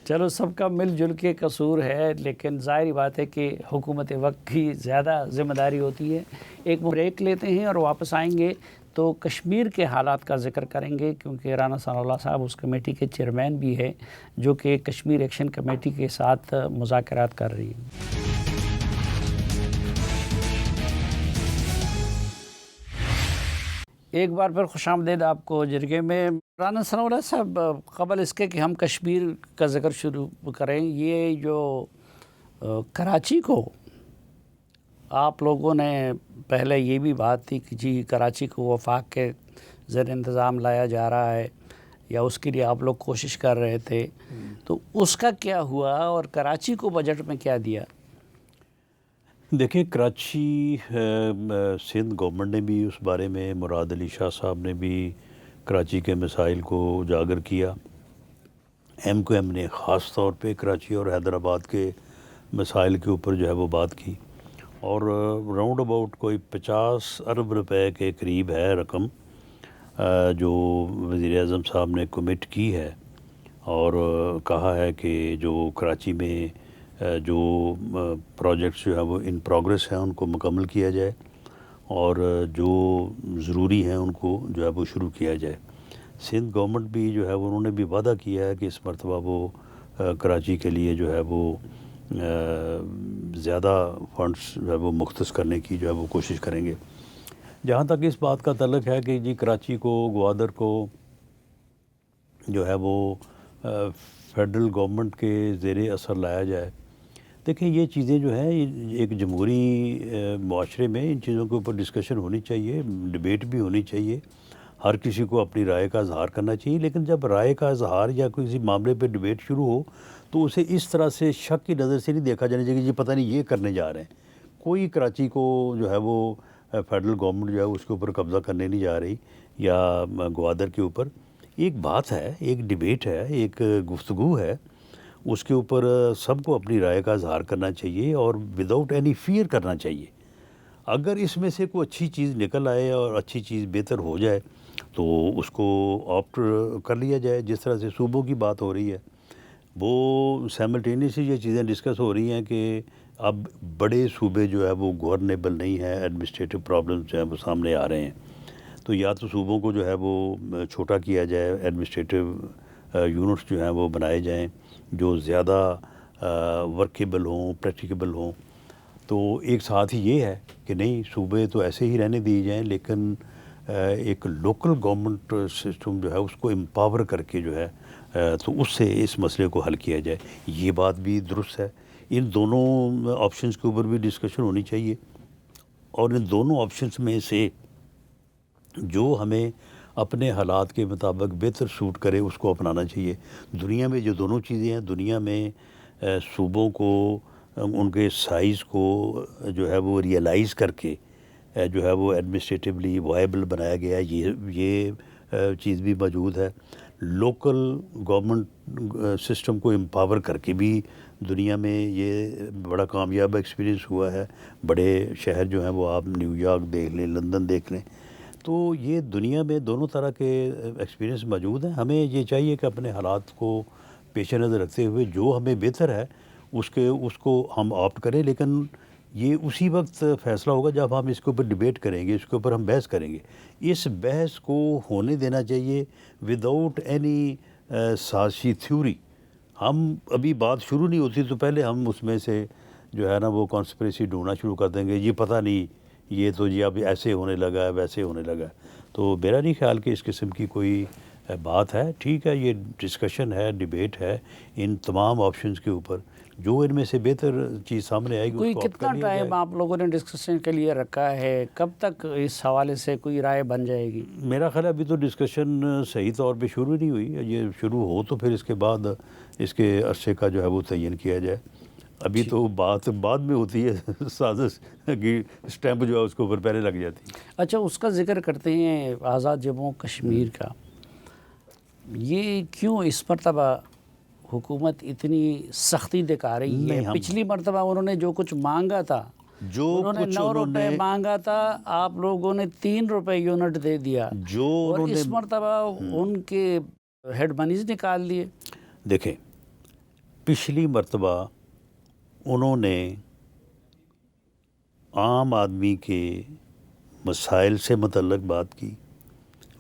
چلو سب کا مل جل کے قصور ہے، لیکن ظاہری بات ہے کہ حکومت وقت کی زیادہ ذمہ داری ہوتی ہے. ایک بریک لیتے ہیں اور واپس آئیں گے تو کشمیر کے حالات کا ذکر کریں گے، کیونکہ رانا ثناء اللہ صاحب اس کمیٹی کے چیئرمین بھی ہے جو کہ کشمیر ایکشن کمیٹی کے ساتھ مذاکرات کر رہی ہے. ایک بار پھر خوش آمدید آپ کو جرگے میں. رانا ثناء اللہ صاحب، قبل اس کے کہ ہم کشمیر کا ذکر شروع کریں، یہ جو کراچی کو آپ لوگوں نے پہلے یہ بھی بات تھی کہ جی کراچی کو وفاق کے زیر انتظام لایا جا رہا ہے یا اس کے لیے آپ لوگ کوشش کر رہے تھے، تو اس کا کیا ہوا اور کراچی کو بجٹ میں کیا دیا؟ دیکھیں کراچی سندھ گورنمنٹ نے بھی اس بارے میں، مراد علی شاہ صاحب نے بھی کراچی کے مسائل کو اجاگر کیا. ایم کو ایم نے خاص طور پہ کراچی اور حیدرآباد کے مسائل کے اوپر جو ہے وہ بات کی، اور راؤنڈ اباؤٹ کوئی 50 ارب روپے کے قریب ہے رقم جو وزیر اعظم صاحب نے کمٹ کی ہے، اور کہا ہے کہ جو کراچی میں جو پروجیکٹس جو ہے وہ ان پروگریس ہیں ان کو مکمل کیا جائے، اور جو ضروری ہیں ان کو جو ہے وہ شروع کیا جائے. سندھ گورنمنٹ بھی جو ہے وہ انہوں نے بھی وعدہ کیا ہے کہ اس مرتبہ وہ کراچی کے لیے جو ہے وہ زیادہ فنڈس جو ہے وہ مختص کرنے کی جو ہے وہ کوشش کریں گے. جہاں تک اس بات کا تعلق ہے کہ جی کراچی کو، گوادر کو جو ہے وہ فیڈرل گورنمنٹ کے زیر اثر لایا جائے. دیکھیں یہ چیزیں جو ہیں ایک جمہوری معاشرے میں ان چیزوں کے اوپر ڈسکشن ہونی چاہیے، ڈبیٹ بھی ہونی چاہیے، ہر کسی کو اپنی رائے کا اظہار کرنا چاہیے. لیکن جب رائے کا اظہار یا کسی معاملے پہ ڈبیٹ شروع ہو تو اسے اس طرح سے شک کی نظر سے نہیں دیکھا جانا چاہیے کہ جی پتہ نہیں یہ کرنے جا رہے ہیں. کوئی کراچی کو جو ہے وہ فیڈرل گورنمنٹ جو ہے اس کے اوپر قبضہ کرنے نہیں جا رہی، یا گوادر کے اوپر. ایک بات ہے، ایک ڈبیٹ ہے، ایک گفتگو ہے، اس کے اوپر سب کو اپنی رائے کا اظہار کرنا چاہیے اور وداؤٹ اینی فیئر کرنا چاہیے. اگر اس میں سے کوئی اچھی چیز نکل آئے اور اچھی چیز بہتر ہو جائے تو اس کو آپٹ کر لیا جائے. جس طرح سے صوبوں کی بات ہو رہی ہے، وہ سائملٹینیسلی یہ چیزیں ڈسکس ہو رہی ہیں کہ اب بڑے صوبے جو ہے وہ گورنیبل نہیں ہیں، ایڈمنسٹریٹو پرابلمس جو ہیں وہ سامنے آ رہے ہیں. تو یا تو صوبوں کو جو ہے وہ چھوٹا کیا جائے، ایڈمنسٹریٹو یونٹس جو ہیں وہ بنائے جائیں جو زیادہ ورکیبل ہوں، پریکٹیکیبل ہوں. تو ایک ساتھ ہی یہ ہے کہ نہیں صوبے تو ایسے ہی رہنے دیے جائیں، لیکن ایک لوکل گورنمنٹ سسٹم جو ہے اس کو امپاور کر کے جو ہے تو اس سے اس مسئلے کو حل کیا جائے. یہ بات بھی درست ہے. ان دونوں آپشنز کے اوپر بھی ڈسکشن ہونی چاہیے، اور ان دونوں آپشنز میں سے جو ہمیں اپنے حالات کے مطابق بہتر سوٹ کرے اس کو اپنانا چاہیے. دنیا میں جو دونوں چیزیں ہیں، دنیا میں صوبوں کو ان کے سائز کو جو ہے وہ ریئلائز کر کے جو ہے وہ ایڈمنسٹریٹیولی وائبل بنایا گیا. یہ چیز بھی موجود ہے. لوکل گورنمنٹ سسٹم کو امپاور کر کے بھی دنیا میں یہ بڑا کامیاب ایکسپیرینس ہوا ہے. بڑے شہر جو ہیں وہ آپ نیو یارک دیکھ لیں، لندن دیکھ لیں. تو یہ دنیا میں دونوں طرح کے ایکسپیرینس موجود ہیں. ہمیں یہ چاہیے کہ اپنے حالات کو پیش نظر رکھتے ہوئے جو ہمیں بہتر ہے اس کو ہم آپٹ کریں. لیکن یہ اسی وقت فیصلہ ہوگا جب ہم اس کے اوپر ڈبیٹ کریں گے، اس کے اوپر ہم بحث کریں گے. اس بحث کو ہونے دینا چاہیے وداؤٹ اینی سازشی تھیوری. ہم ابھی بات شروع نہیں ہوتی تو پہلے ہم اس میں سے جو ہے نا وہ کانسپریسی ڈھونڈنا شروع کر دیں گے. یہ پتہ نہیں، یہ تو جی اب ایسے ہونے لگا ہے، ویسے ہونے لگا ہے. تو میرا نہیں خیال کہ اس قسم کی کوئی بات ہے، ٹھیک ہے، یہ ڈسکشن ہے، ڈیبیٹ ہے ان تمام آپشنز کے اوپر، جو ان میں سے بہتر چیز سامنے آئے گی کوئی اس کو آپ کتنا کر لیا ٹائم جائے. آپ لوگوں نے ڈسکشن کے لیے رکھا ہے؟ کب تک اس حوالے سے کوئی رائے بن جائے گی؟ میرا خیال ہے ابھی تو ڈسکشن صحیح طور پہ شروع نہیں ہوئی، یہ شروع ہو تو پھر اس کے بعد اس کے عرصے کا جو ہے وہ تعین کیا جائے. ابھی تو بات بعد میں ہوتی ہے، سازش کی اسٹیمپ جو ہے اس کے اوپر پہلے لگ جاتی ہے. اچھا، اس کا ذکر کرتے ہیں آزاد جموں کشمیر کا، یہ کیوں اس مرتبہ حکومت اتنی سختی دکھا رہی ہے؟ نہیں، ہم پچھلی مرتبہ انہوں نے جو کچھ مانگا تھا، جو انہوں نے کچھ 9 انہوں روپے نے مانگا تھا، آپ لوگوں نے 3 روپے یونٹ دے دیا، جو اور انہوں نے اس مرتبہ ان کے ہیڈ منیز نکال دیے. دیکھیں، پچھلی مرتبہ انہوں نے عام آدمی کے مسائل سے متعلق بات کی،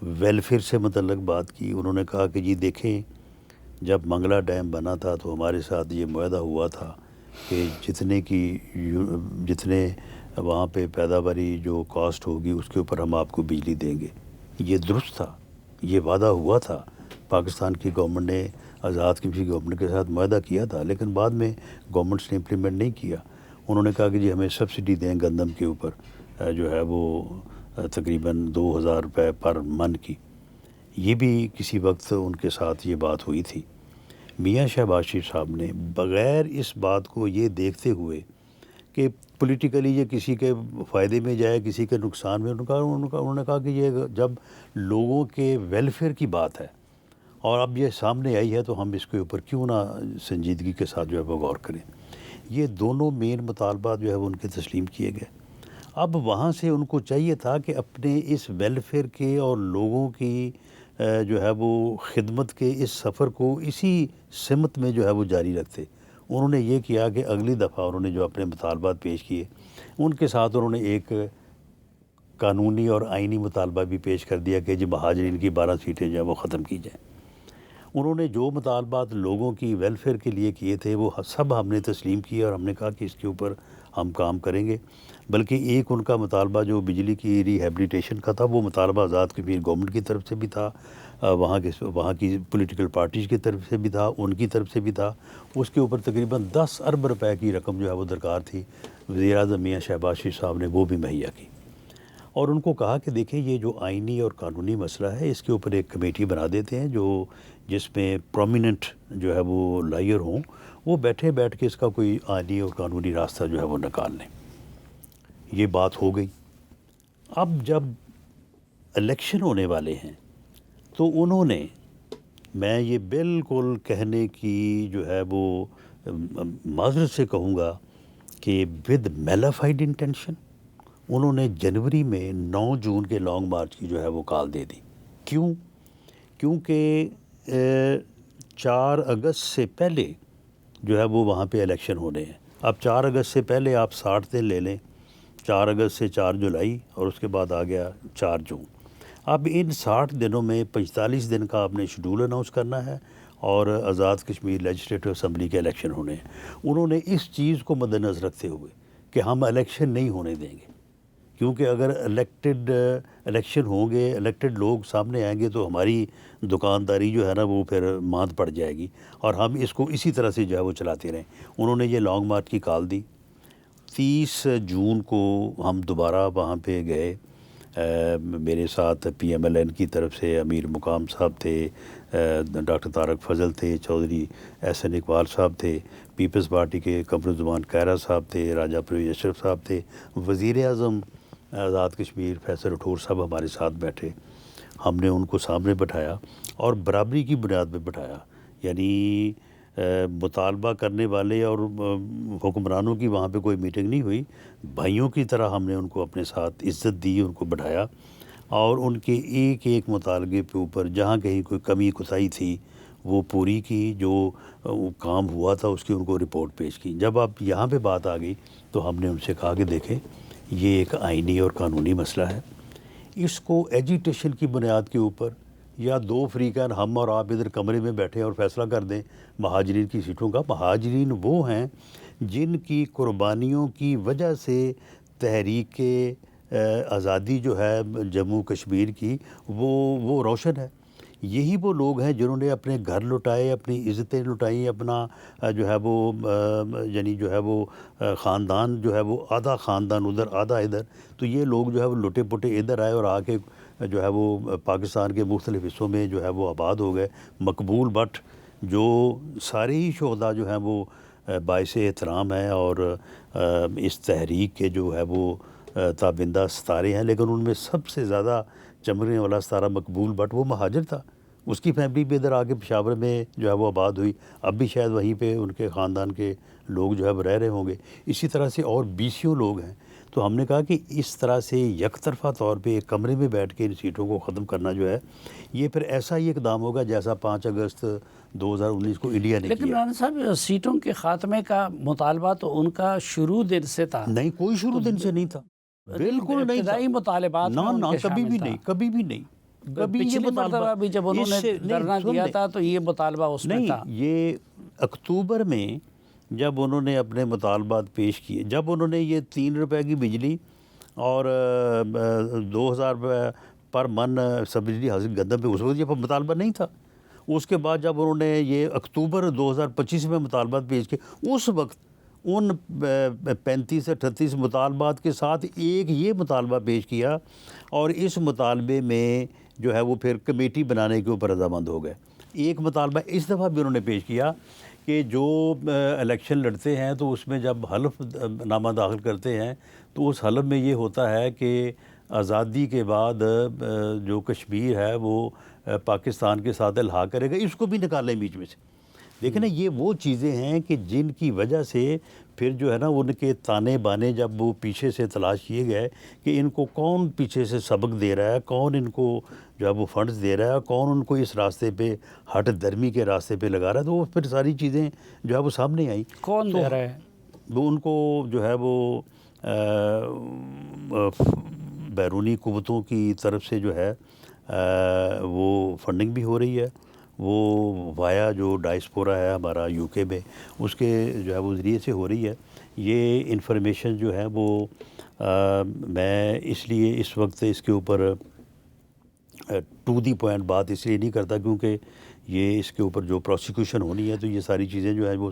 ویلفیئر سے متعلق بات کی. انہوں نے کہا کہ جی دیکھیں، جب منگلا ڈیم بنا تھا تو ہمارے ساتھ یہ معاہدہ ہوا تھا کہ جتنے وہاں پہ پیداواری جو کاسٹ ہوگی اس کے اوپر ہم آپ کو بجلی دیں گے. یہ درست تھا، یہ وعدہ ہوا تھا. پاکستان کی گورنمنٹ نے آزاد کشمیر گورنمنٹ کے ساتھ معاہدہ کیا تھا، لیکن بعد میں گورنمنٹس نے امپلیمنٹ نہیں کیا. انہوں نے کہا کہ جی ہمیں سبسڈی دیں گندم کے اوپر، جو ہے وہ تقریباً 2000 روپے پر من کی. یہ بھی کسی وقت ان کے ساتھ یہ بات ہوئی تھی. میاں شہباز شریف صاحب نے بغیر اس بات کو یہ دیکھتے ہوئے کہ پولیٹیکلی یہ کسی کے فائدے میں جائے کسی کے نقصان میں، انہوں نے کہا کہ یہ جب لوگوں کے ویلفیئر کی بات ہے اور اب یہ سامنے آئی ہے تو ہم اس کے اوپر کیوں نہ سنجیدگی کے ساتھ جو ہے وہ غور کریں. یہ دونوں مین مطالبات جو ہے وہ ان کے تسلیم کیے گئے. اب وہاں سے ان کو چاہیے تھا کہ اپنے اس ویلفیئر کے اور لوگوں کی جو ہے وہ خدمت کے اس سفر کو اسی سمت میں جو ہے وہ جاری رکھتے. انہوں نے یہ کیا کہ اگلی دفعہ انہوں نے جو اپنے مطالبات پیش کیے ان کے ساتھ انہوں نے ایک قانونی اور آئینی مطالبہ بھی پیش کر دیا کہ جی مہاجرین کی 12 سیٹیں جو ہیں وہ ختم کی جائیں. انہوں نے جو مطالبات لوگوں کی ویلفیئر کے لیے کیے تھے وہ سب ہم نے تسلیم کیے اور ہم نے کہا کہ اس کے اوپر ہم کام کریں گے. بلکہ ایک ان کا مطالبہ جو بجلی کی ریہیبلیٹیشن کا تھا وہ مطالبہ آزاد کشمیر گورنمنٹ کی طرف سے بھی تھا، وہاں کی پولیٹیکل پارٹیز کی طرف سے بھی تھا، ان کی طرف سے بھی تھا. اس کے اوپر تقریباً 10 ارب روپے کی رقم جو ہے وہ درکار تھی. وزیر اعظم میاں شہباز شریف صاحب نے وہ بھی مہیا کی اور ان کو کہا کہ دیکھیں یہ جو آئینی اور قانونی مسئلہ ہے اس کے اوپر ایک کمیٹی بنا دیتے ہیں جس میں پرومیننٹ جو ہے وہ لائر ہوں، وہ بیٹھ کے اس کا کوئی آئینی اور قانونی راستہ جو ہے وہ نکال لیں. یہ بات ہو گئی. اب جب الیکشن ہونے والے ہیں تو انہوں نے، میں یہ بالکل کہنے کی جو ہے وہ معذرت سے کہوں گا کہ ود میلافائڈ انٹینشن انہوں نے جنوری میں 9 جون کے لانگ مارچ کی جو ہے وہ کال دے دی. کیوں؟ کیونکہ 4 اگست سے پہلے جو ہے وہ وہاں پہ الیکشن ہونے ہیں. اب 4 اگست سے پہلے آپ 60 دن لے لیں، 4 اگست سے 4 جولائی اور اس کے بعد آ گیا 4 جون. اب ان 60 دنوں میں 45 دن کا آپ نے شیڈول اناؤنس کرنا ہے اور آزاد کشمیر لیجسلیٹو اسمبلی کے الیکشن ہونے ہیں. انہوں نے اس چیز کو مد نظر رکھتے ہوئے کہ ہم الیکشن نہیں ہونے دیں گے، کیونکہ اگر الیکشن ہوں گے، الیکٹڈ لوگ سامنے آئیں گے تو ہماری دکانداری جو ہے نا وہ پھر ماند پڑ جائے گی اور ہم اس کو اسی طرح سے جو ہے وہ چلاتے رہیں. انہوں نے یہ لانگ مارچ کی کال دی. 30 جون کو ہم دوبارہ وہاں پہ گئے. میرے ساتھ پی ایم ایل این کی طرف سے امیر مقام صاحب تھے، ڈاکٹر طارق فضل تھے، چودھری احسن اقبال صاحب تھے، پیپلز پارٹی کے قمر الزمان کائرہ صاحب تھے، راجہ پرویز اشرف صاحب تھے، وزیر اعظم آزاد کشمیر فیصل اٹھور صاحب ہمارے ساتھ بیٹھے. ہم نے ان کو سامنے بٹھایا اور برابری کی بنیاد پہ بٹھایا. یعنی مطالبہ کرنے والے اور حکمرانوں کی وہاں پہ کوئی میٹنگ نہیں ہوئی. بھائیوں کی طرح ہم نے ان کو اپنے ساتھ عزت دی، ان کو بٹھایا اور ان کے ایک ایک مطالبے پہ اوپر جہاں کہیں کوئی کمی کوتاہی تھی وہ پوری کی، جو کام ہوا تھا اس کی ان کو رپورٹ پیش کی. جب آپ یہاں پہ بات آ گئی تو ہم نے ان سے کہا کہ دیکھیں یہ ایک آئینی اور قانونی مسئلہ ہے، اس کو ایجیٹیشن کی بنیاد کے اوپر یا 2 فریقین ہم اور آپ ادھر کمرے میں بیٹھے اور فیصلہ کر دیں مہاجرین کی سیٹوں کا. مہاجرین وہ ہیں جن کی قربانیوں کی وجہ سے تحریک آزادی جو ہے جموں کشمیر کی وہ روشن ہے. یہی وہ لوگ ہیں جنہوں نے اپنے گھر لٹائے، اپنی عزتیں لٹائیں، اپنا جو ہے وہ یعنی جو ہے وہ خاندان جو ہے وہ آدھا خاندان ادھر آدھا ادھر، تو یہ لوگ جو ہے وہ لٹے پٹے ادھر آئے اور آ کے جو ہے وہ پاکستان کے مختلف حصوں میں جو ہے وہ آباد ہو گئے۔ مقبول بٹ جو سارے ہی شہداء جو ہیں وہ باعث احترام ہیں اور اس تحریک کے جو ہے وہ تابندہ ستارے ہیں، لیکن ان میں سب سے زیادہ چمکنے والا ستارہ مقبول بٹ وہ مہاجر تھا۔ اس کی فیملی بھی ادھر آگے پشاور میں جو ہے وہ آباد ہوئی، اب بھی شاید وہیں پہ ان کے خاندان کے لوگ جو ہے وہ رہ رہے ہوں گے۔ اسی طرح سے اور 20 لوگ ہیں۔ تو ہم نے کہا کہ اس طرح سے یک طرفہ طور پہ ایک کمرے میں بیٹھ کے ان سیٹوں کو ختم کرنا جو ہے یہ پھر ایسا ہی اقدام ہوگا جیسا 5 اگست 2019 کو انڈیا نے لیکن کیا۔ مولانا صاحب سیٹوں کے خاتمے کا مطالبہ تو ان کا شروع دن سے تھا۔ نہیں، کوئی شروع دن سے نہیں تھا، بالکل نہیں تھا، ابتدائی مطالبات میں ان نہ کے کبھی شامل بھی تھا۔ نہیں، کبھی بھی نہیں، کبھی یہ پچھلی مطالبہ مرتبہ بھی جب انہوں نے دھرنا دیا تھا تو یہ مطالبہ اس میں نہیں، تھا۔ یہ اکتوبر میں جب انہوں نے اپنے مطالبات پیش کیے، جب انہوں نے یہ 3 روپے کی بجلی اور 2000 روپے پر من سبسڈی حاصل گندم پہ، اس وقت یہ مطالبہ نہیں تھا۔ اس کے بعد جب انہوں نے یہ اکتوبر 2025 میں مطالبات پیش کیے، اس وقت ان 35 سے 38 مطالبات کے ساتھ ایک یہ مطالبہ پیش کیا اور اس مطالبے میں جو ہے وہ پھر کمیٹی بنانے کے اوپر رضامند ہو گئے۔ ایک مطالبہ اس دفعہ بھی انہوں نے پیش کیا کہ جو الیکشن لڑتے ہیں تو اس میں جب حلف نامہ داخل کرتے ہیں تو اس حلف میں یہ ہوتا ہے کہ آزادی کے بعد جو کشمیر ہے وہ پاکستان کے ساتھ الحاق کرے گا، اس کو بھی نکالیں بیچ میں سے۔ دیکھیں نا، یہ وہ چیزیں ہیں کہ جن کی وجہ سے پھر جو ہے نا ان کے تانے بانے جب وہ پیچھے سے تلاش کیے گئے کہ ان کو کون پیچھے سے سبق دے رہا ہے، کون ان کو جو ہے وہ فنڈز دے رہا ہے، کون ان کو اس راستے پہ ہٹ درمی کے راستے پہ لگا رہا ہے، تو وہ پھر ساری چیزیں جو ہے وہ سامنے آئیں۔ کون دے رہا ہے؟ وہ ان کو جو ہے وہ بیرونی قوتوں کی طرف سے جو ہے وہ فنڈنگ بھی ہو رہی ہے، وہ وایا جو ڈائسپورا ہے ہمارا یو کے میں، اس کے جو ہے وہ ذریعے سے ہو رہی ہے۔ یہ انفارمیشن جو ہے وہ میں اس لیے اس وقت اس کے اوپر ٹو دی پوائنٹ بات اس لیے نہیں کرتا کیونکہ یہ اس کے اوپر جو پروسیکیوشن ہونی ہے تو یہ ساری چیزیں جو ہے وہ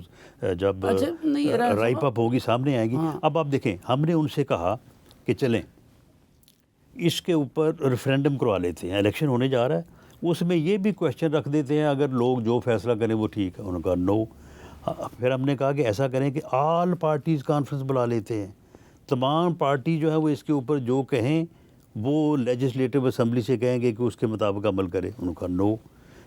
جب رائپ اپ ہوگی سامنے آئیں گی۔ اب آپ دیکھیں، ہم نے ان سے کہا کہ چلیں اس کے اوپر ریفرینڈم کروا لیتے ہیں، الیکشن ہونے جا رہا ہے، اس میں یہ بھی کویشچن رکھ دیتے ہیں اگر لوگ جو فیصلہ کریں وہ ٹھیک ہے۔ انہوں نے کہا نو۔ پھر ہم نے کہا کہ ایسا کریں کہ آل پارٹیز کانفرنس بلا لیتے ہیں، تمام پارٹی جو ہے وہ اس کے اوپر جو کہیں وہ لیجسلیٹو اسمبلی سے کہیں گے کہ اس کے مطابق عمل کرے۔ انہوں نے کہا نو۔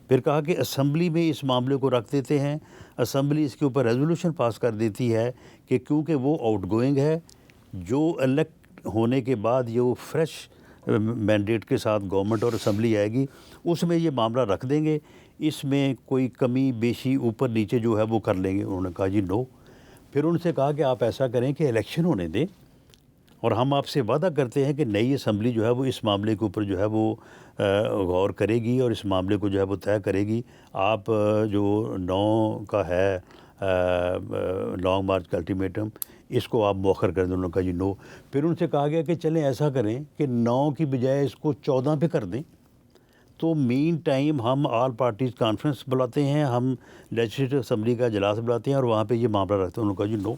پھر کہا کہ اسمبلی میں اس معاملے کو رکھ دیتے ہیں، اسمبلی اس کے اوپر ریزولوشن پاس کر دیتی ہے کہ کیونکہ وہ آؤٹ گوئنگ ہے، جو الیکٹ ہونے کے بعد یہ وہ فریش مینڈیٹ کے ساتھ گورنمنٹ اور اسمبلی آئے گی، اس میں یہ معاملہ رکھ دیں گے، اس میں کوئی کمی بیشی اوپر نیچے جو ہے وہ کر لیں گے۔ انہوں نے کہا جی نو۔ پھر ان سے کہا کہ آپ ایسا کریں کہ الیکشن ہونے دیں اور ہم آپ سے وعدہ کرتے ہیں کہ نئی اسمبلی جو ہے وہ اس معاملے کے اوپر جو ہے وہ غور کرے گی اور اس معاملے کو جو ہے وہ طے کرے گی۔ آپ جو 9 کا ہے لانگ مارچ کا الٹیمیٹم، اس کو آپ مؤخر کر دیں۔ انہوں نے کہا جی نو۔ پھر ان سے کہا گیا کہ چلیں ایسا کریں کہ 9 کی بجائے اس کو 14 پہ کر دیں، تو مین ٹائم ہم آل پارٹیز کانفرنس بلاتے ہیں، ہم لیجسلیٹو اسمبلی کا اجلاس بلاتے ہیں اور وہاں پہ یہ معاملہ رکھتے ہیں۔ انہوں نے کہا جی نو،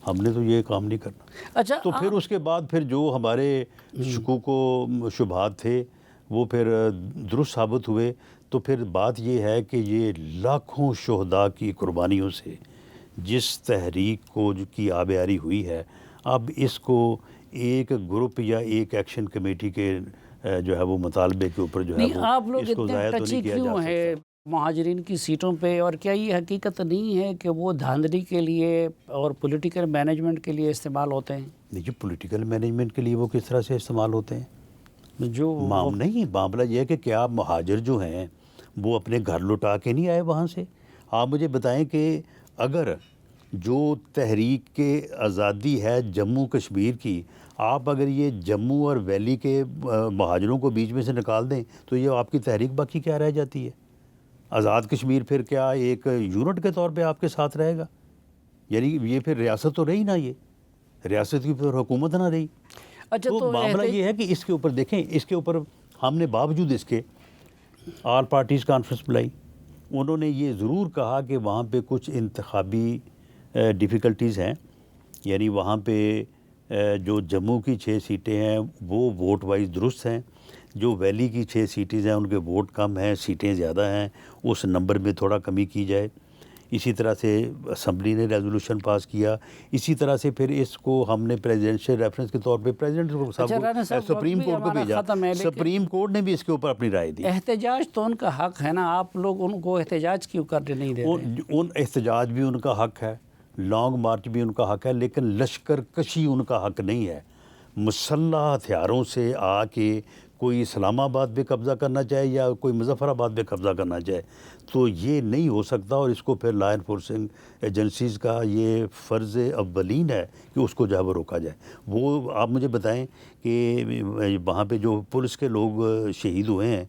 ہم نے تو یہ کام نہیں کرنا۔ اچھا، تو پھر اس کے بعد پھر جو ہمارے شکوک و شبہات تھے وہ پھر درست ثابت ہوئے۔ تو پھر بات یہ ہے کہ یہ لاکھوں شہداء کی قربانیوں سے جس تحریک کو کی آبیاری ہوئی ہے، اب اس کو ایک گروپ یا ایک ایکشن کمیٹی کے جو ہے وہ مطالبے کے اوپر جو ہے وہ آپ لوگ اس کو اتنے ضائع تو ٹچی نہیں کیا جا کیوں ہے سکتا۔ مہاجرین کی سیٹوں پہ؟ اور کیا یہ حقیقت نہیں ہے کہ وہ دھاندلی کے لیے اور پولیٹیکل مینجمنٹ کے لیے استعمال ہوتے ہیں؟ نہیں، پولیٹیکل مینجمنٹ کے لیے وہ کس طرح سے استعمال ہوتے ہیں؟ جو نہیں، معاملہ یہ ہے کہ کیا مہاجر جو ہیں وہ اپنے گھر لٹا کے نہیں آئے وہاں سے؟ آپ مجھے بتائیں کہ اگر جو تحریک کے آزادی ہے جموں کشمیر کی، آپ اگر یہ جموں اور ویلی کے مہاجروں کو بیچ میں سے نکال دیں تو یہ آپ کی تحریک باقی کیا رہ جاتی ہے؟ آزاد کشمیر پھر کیا ایک یونٹ کے طور پہ آپ کے ساتھ رہے گا؟ یعنی یہ پھر ریاست تو رہی نہ، یہ ریاست کی پھر حکومت نہ رہی۔ اچھا، تو معاملہ یہ ہے کہ اس کے اوپر دیکھیں، اس کے اوپر ہم نے باوجود اس کے آل پارٹیز کانفرنس بلائی. انہوں نے یہ ضرور کہا کہ وہاں پہ کچھ انتخابی ڈیفیکلٹیز ہیں، یعنی وہاں پہ جو جموں کی 6 سیٹیں ہیں وہ ووٹ وائز درست ہیں، جو ویلی کی 6 سیٹیں ہیں ان کے ووٹ کم ہیں، سیٹیں زیادہ ہیں، اس نمبر میں تھوڑا کمی کی جائے. اسی طرح سے اسمبلی نے ریزولوشن پاس کیا. اسی طرح سے پھر اس کو ہم نے پریزیڈنشل ریفرنس کے طور پہ پریزیڈنٹ کو سپریم کورٹ کو بھیجا. سپریم کورٹ نے بھی اس کے اوپر اپنی رائے دی. احتجاج تو ان کا حق ہے نا، آپ لوگ ان کو احتجاج کیوں کرنے نہیں دے رہے؟ ان احتجاج بھی ان کا حق ہے، لانگ مارچ بھی ان کا حق ہے، لیکن لشکر کشی ان کا حق نہیں ہے. مسلح ہتھیاروں سے آ کے کوئی اسلام آباد پہ قبضہ کرنا چاہے یا کوئی مظفر آباد پہ قبضہ کرنا چاہے تو یہ نہیں ہو سکتا، اور اس کو پھر لا انفورسنگ ایجنسیز کا یہ فرض اولین ہے کہ اس کو جو ہے وہ روکا جائے. وہ آپ مجھے بتائیں کہ وہاں پہ جو پولیس کے لوگ شہید ہوئے ہیں،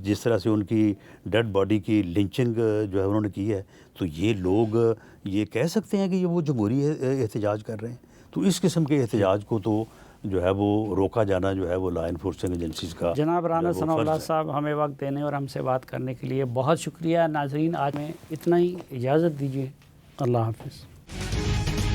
جس طرح سے ان کی ڈیڈ باڈی کی لنچنگ جو ہے انہوں نے کی ہے، تو یہ لوگ یہ کہہ سکتے ہیں کہ یہ وہ جمہوری احتجاج کر رہے ہیں؟ تو اس قسم کے احتجاج کو تو جو ہے وہ روکا جانا جو ہے وہ لا انفورسنگ ایجنسیز کا. جناب رانا ثناء اللہ صاحب، ہمیں وقت دینے اور ہم سے بات کرنے کے لیے بہت شکریہ. ناظرین، آج میں اتنا ہی، اجازت دیجیے. اللہ حافظ.